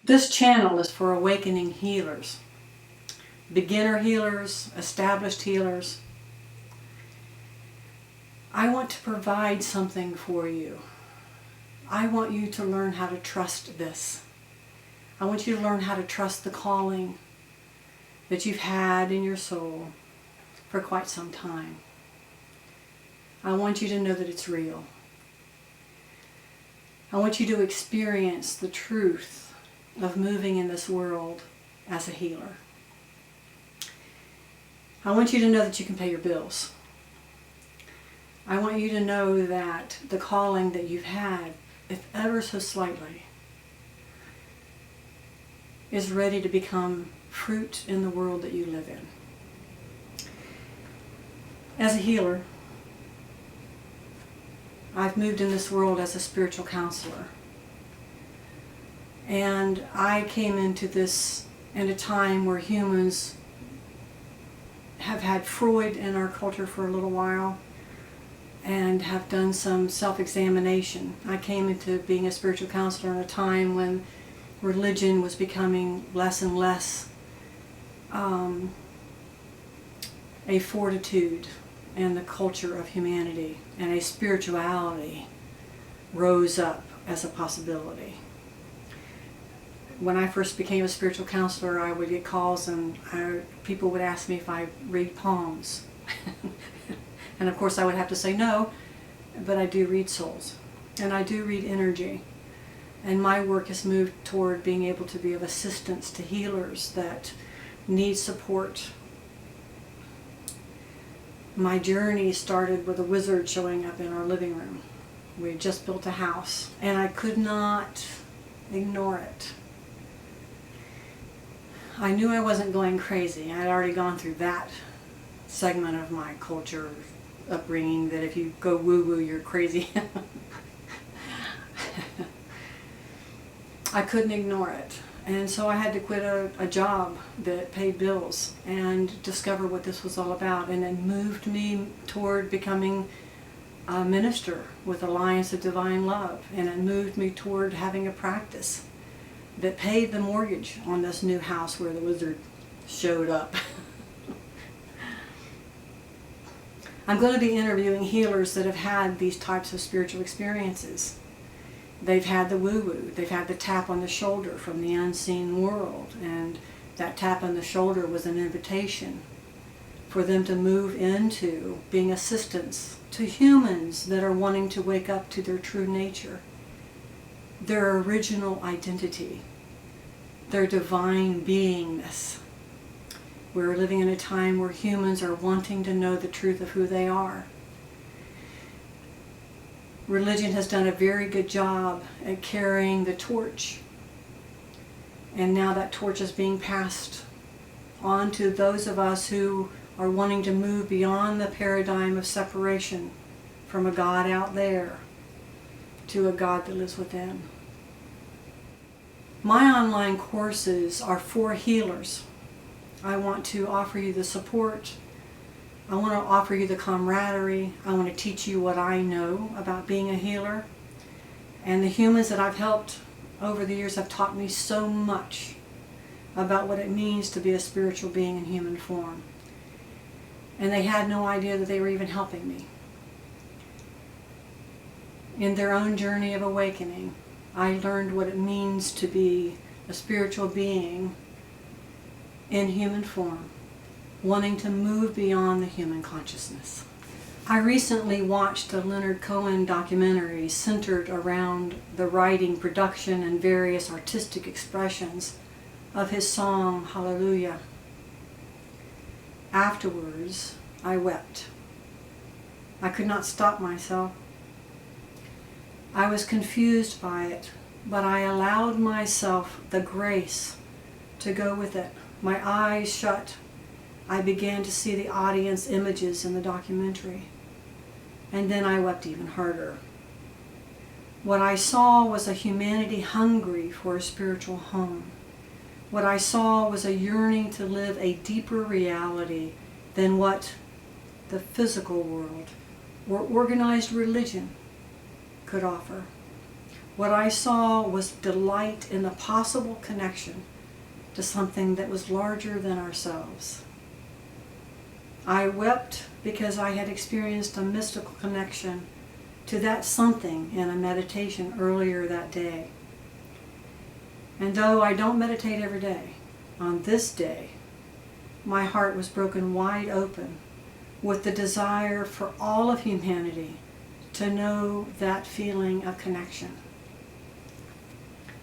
This channel is for awakening healers, beginner healers, established healers. I want to provide something for you. I want you to learn how to trust this. I want you to learn how to trust the calling that you've had in your soul for quite some time. I want you to know that it's real. I want you to experience the truth of moving in this world as a healer. I want you to know that you can pay your bills. I want you to know that the calling that you've had, if ever so slightly, is ready to become fruit in the world that you live in. As a healer, I've moved in this world as a spiritual counselor. And I came into this in a time where humans have had Freud in our culture for a little while and have done some self-examination. I came into being a spiritual counselor in a time when religion was becoming less and less a fortitude in the culture of humanity, and a spirituality rose up as a possibility. When I first became a spiritual counselor, I would get calls and people would ask me if I read palms. And of course I would have to say no, but I do read souls. And I do read energy. And my work has moved toward being able to be of assistance to healers that need support. My journey started with a wizard showing up in our living room. We had just built a house, and I could not ignore it. I knew I wasn't going crazy. I had already gone through that segment of my culture upbringing, that if you go woo-woo, you're crazy. I couldn't ignore it. And so I had to quit a job that paid bills and discover what this was all about. And it moved me toward becoming a minister with Alliance of Divine Love. And it moved me toward having a practice that paid the mortgage on this new house where the wizard showed up. I'm going to be interviewing healers that have had these types of spiritual experiences. They've had the woo-woo, they've had the tap on the shoulder from the unseen world, and that tap on the shoulder was an invitation for them to move into being assistants to humans that are wanting to wake up to their true nature, their original identity, their divine beingness. We're living in a time where humans are wanting to know the truth of who they are. Religion has done a very good job at carrying the torch. And now that torch is being passed on to those of us who are wanting to move beyond the paradigm of separation from a God out there to a God that lives within. My online courses are for healers. I want to offer you the support. I want to offer you the camaraderie. I want to teach you what I know about being a healer. And the humans that I've helped over the years have taught me so much about what it means to be a spiritual being in human form. And they had no idea that they were even helping me. In their own journey of awakening, I learned what it means to be a spiritual being in human form, wanting to move beyond the human consciousness. I recently watched a Leonard Cohen documentary centered around the writing, production, and various artistic expressions of his song, Hallelujah. Afterwards, I wept. I could not stop myself. I was confused by it, but I allowed myself the grace to go with it. My eyes shut. I began to see the audience images in the documentary. And then I wept even harder. What I saw was a humanity hungry for a spiritual home. What I saw was a yearning to live a deeper reality than what the physical world or organized religion could offer. What I saw was delight in the possible connection to something that was larger than ourselves. I wept because I had experienced a mystical connection to that something in a meditation earlier that day. And though I don't meditate every day, on this day, my heart was broken wide open with the desire for all of humanity to know that feeling of connection.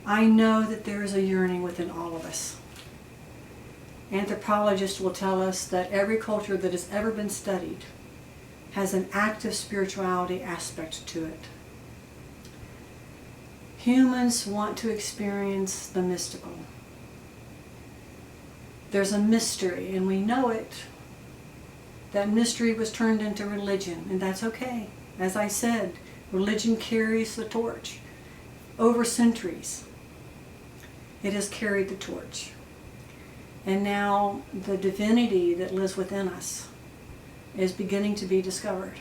I know that there is a yearning within all of us. Anthropologists will tell us that every culture that has ever been studied has an active spirituality aspect to it. Humans want to experience the mystical. There's a mystery, and we know it. That mystery was turned into religion, and that's okay. As I said, religion carries the torch. Over centuries, it has carried the torch. And now the divinity that lives within us is beginning to be discovered.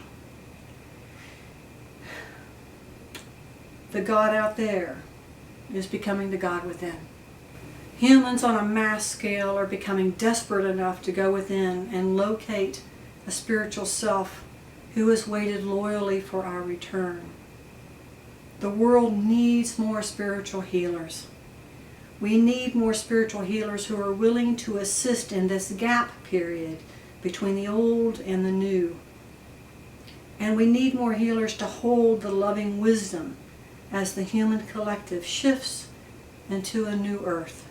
The God out there is becoming the God within. Humans on a mass scale are becoming desperate enough to go within and locate a spiritual self who has waited loyally for our return. The world needs more spiritual healers. We need more spiritual healers who are willing to assist in this gap period between the old and the new. And we need more healers to hold the loving wisdom as the human collective shifts into a new earth.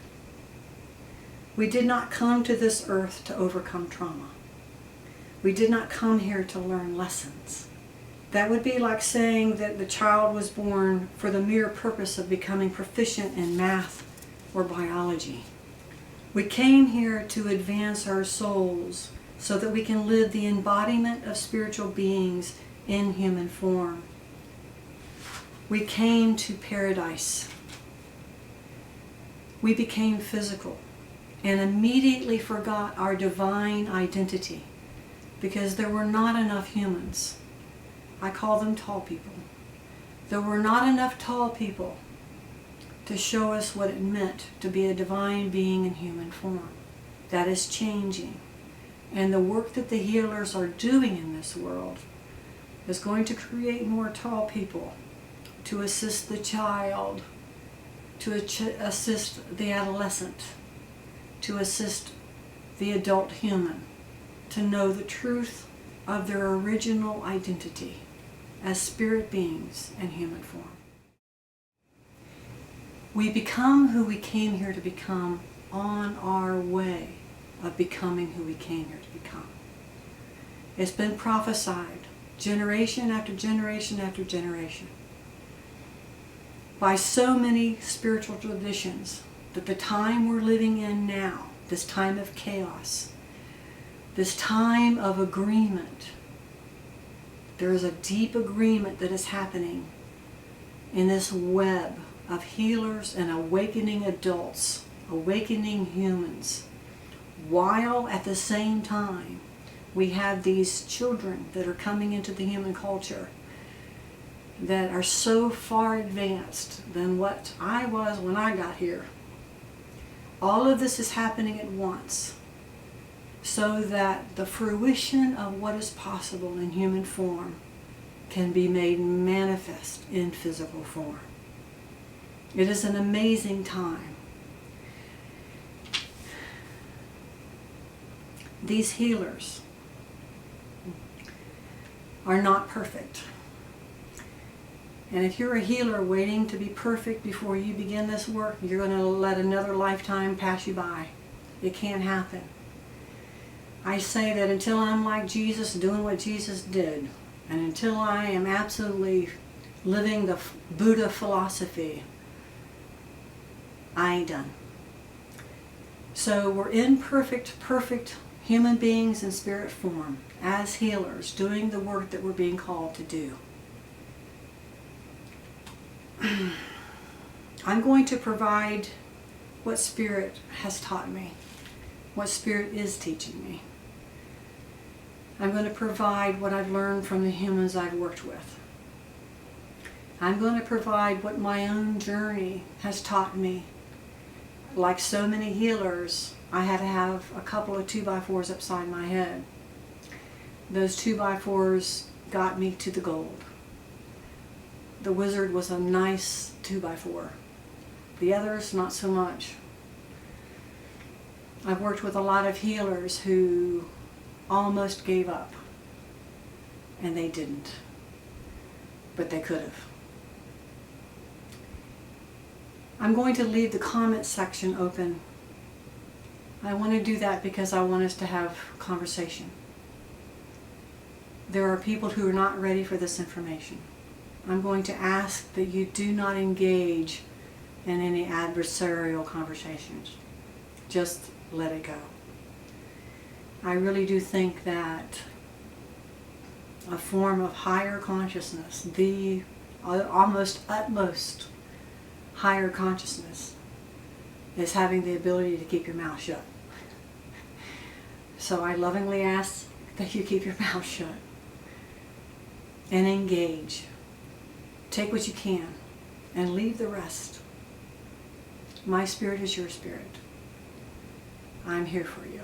We did not come to this earth to overcome trauma. We did not come here to learn lessons. That would be like saying that the child was born for the mere purpose of becoming proficient in math or biology. We came here to advance our souls so that we can live the embodiment of spiritual beings in human form. We came to paradise. We became physical and immediately forgot our divine identity because there were not enough humans. I call them tall people. There were not enough tall people to show us what it meant to be a divine being in human form. That is changing. And the work that the healers are doing in this world is going to create more tall people to assist the child, to assist the adolescent, to assist the adult human, to know the truth of their original identity as spirit beings in human form. We become who we came here to become on our way of becoming who we came here to become. It's been prophesied generation after generation after generation by so many spiritual traditions that the time we're living in now, this time of chaos, this time of agreement, there is a deep agreement that is happening in this web of healers and awakening adults, awakening humans, while at the same time we have these children that are coming into the human culture that are so far advanced than what I was when I got here. All of this is happening at once so that the fruition of what is possible in human form can be made manifest in physical form. It is an amazing time. These healers are not perfect. And if you're a healer waiting to be perfect before you begin this work, you're going to let another lifetime pass you by. It can't happen. I say that until I'm like Jesus, doing what Jesus did, and until I am absolutely living the Buddha philosophy, I ain't done. So we're imperfect, perfect human beings in spirit form, as healers, doing the work that we're being called to do. I'm going to provide what Spirit has taught me, what Spirit is teaching me. I'm going to provide what I've learned from the humans I've worked with. I'm going to provide what my own journey has taught me. Like so many healers, I had to have a couple of 2x4s upside my head. Those 2x4s got me to the gold. The wizard was a nice 2x4. The others, not so much. I've worked with a lot of healers who almost gave up. And they didn't. But they could have. I'm going to leave the comment section open. I want to do that because I want us to have conversation. There are people who are not ready for this information. I'm going to ask that you do not engage in any adversarial conversations. Just let it go. I really do think that a form of higher consciousness, the almost utmost higher consciousness, is having the ability to keep your mouth shut. So I lovingly ask that you keep your mouth shut and engage. Take what you can and leave the rest. My spirit is your spirit. I'm here for you.